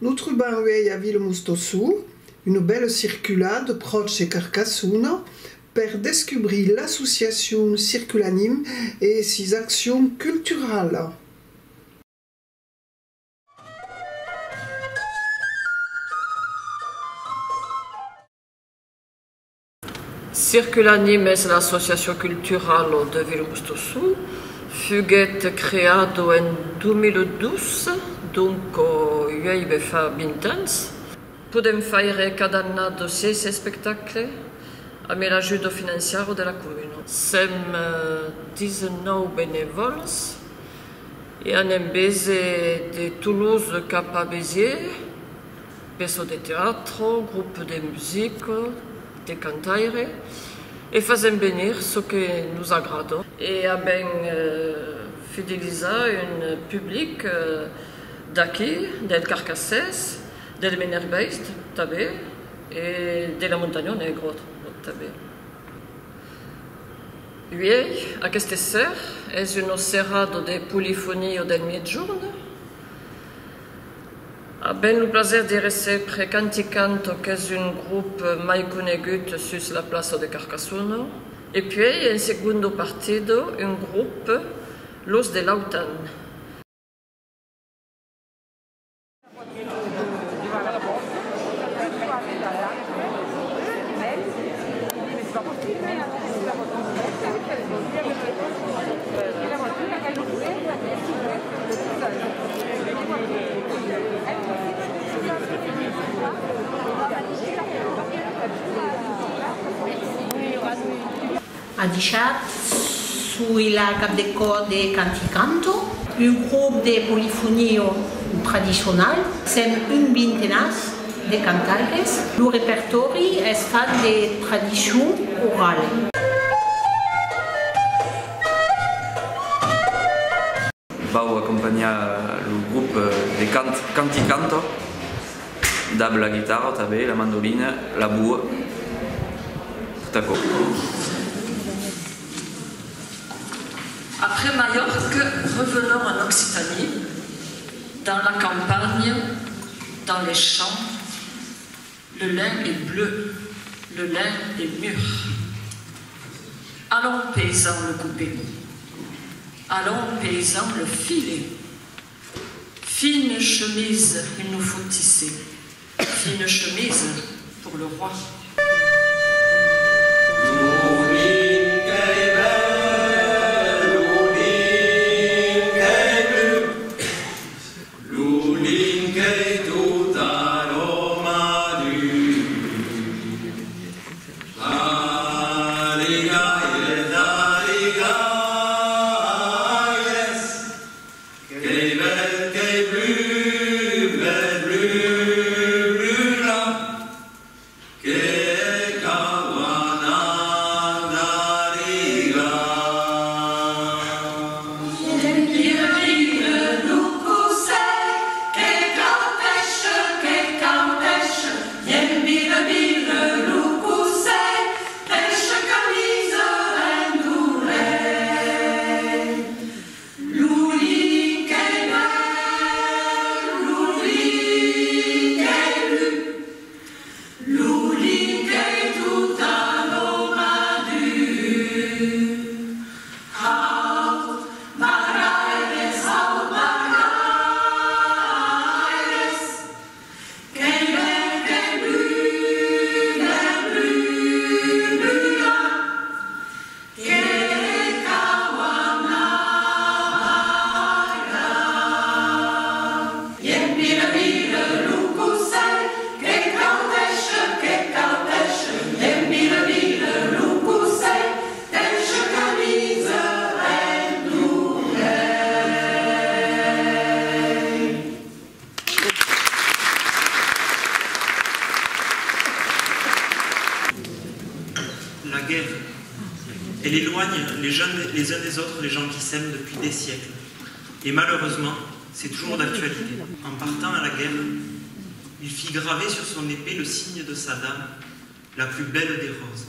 Notre banue a Ville Mustosu, une belle circulade proche de Carcassonne, pour découvrir l'association Circulanime et ses actions culturelles. Circulanime est l'association culturelle de Ville Mustosu, fut créée en 2012, donc il y a 20 ans. Podem faire cada année 6 spectacles avec l'ajuda financière de la commune. Som 19 bénévoles et on est basé de Toulouse cap à Béziers, pièces de théâtre, groupe de musique, de cantaire, et faisons venir ce que nous agrade. Et avons fidélisé un public d'ici, del Carcassès, del Menerbest, et de la Montagne Negra. Oui, aquesta serra és una serrada de polifonia del miggiorno. Abbiamo il piacere di ricevere Canticanto, che è un gruppo mai conosciuto sulla piazza di Carcassonne. E poi, in secondo partito, un gruppo, Los de l'Autan. A deixat sulla cap de cor de Canticanto, un grup de polifonia tradicional, som un vintenas de cantaires. El repertori és fan de tradició oral. Vau acompanyar el grup de Canticanto, amb la guitarra també, la mandolina, la bua, tot a cop. Après Majorque, revenons en Occitanie, dans la campagne, dans les champs. Le lin est bleu, le lin est mûr. Allons, paysans, le couper. Allons, paysans, le filer. Fine chemise, il nous faut tisser. Fine chemise pour le roi. La guerre, elle éloigne les uns des autres les gens qui s'aiment depuis des siècles. Et malheureusement, c'est toujours d'actualité. En partant à la guerre, il fit graver sur son épée le signe de sa dame, la plus belle des roses.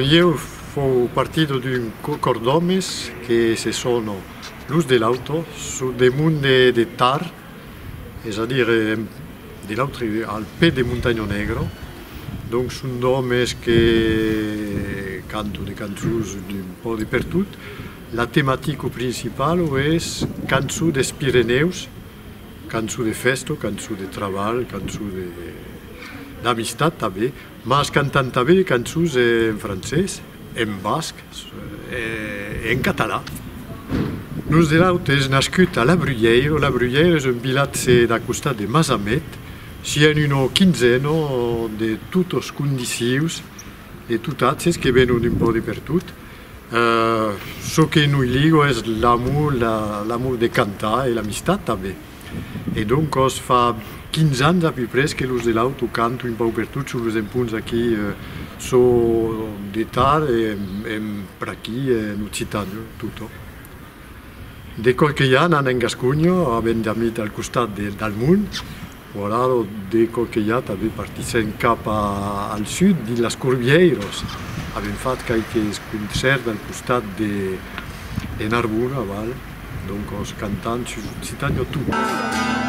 io fo partito di un cordomes che se sono l'us dell'auto su dei monti de tar, c'est-à-dire dell'auto al pied de Montagno Negro. Donc sono domes che canto de cançons un po' dappertutto. La tematica principale è cançons des Pirineus, cançons de festa, cançons de treball, cançons d'amistat també, ma cantant també cançons en francès, en basc e en català. Nus de l'Aut és nascut a La Bruyère. La Bruyère és un vilatge de costat de Masamet. Si hi ha una quinzena de totes condicions, de totes que venen un po' per tot. Ce que nous ligo és l'amor de cantar i l'amistat també. E donc fa 15 anys a peu près que l'us de l'Aut canto un po' per tot sur els punts aquí so de tar e per aquí en Occitània, tutto. De qualche anno in Gascogno, avendo amici al costat del món, voilà, de qualche anno també partissin cap al sud, dins les Corbieiros. Abbiamo fatto qualche concerti al costat de Narbona, donc cantant su Occitània tutto.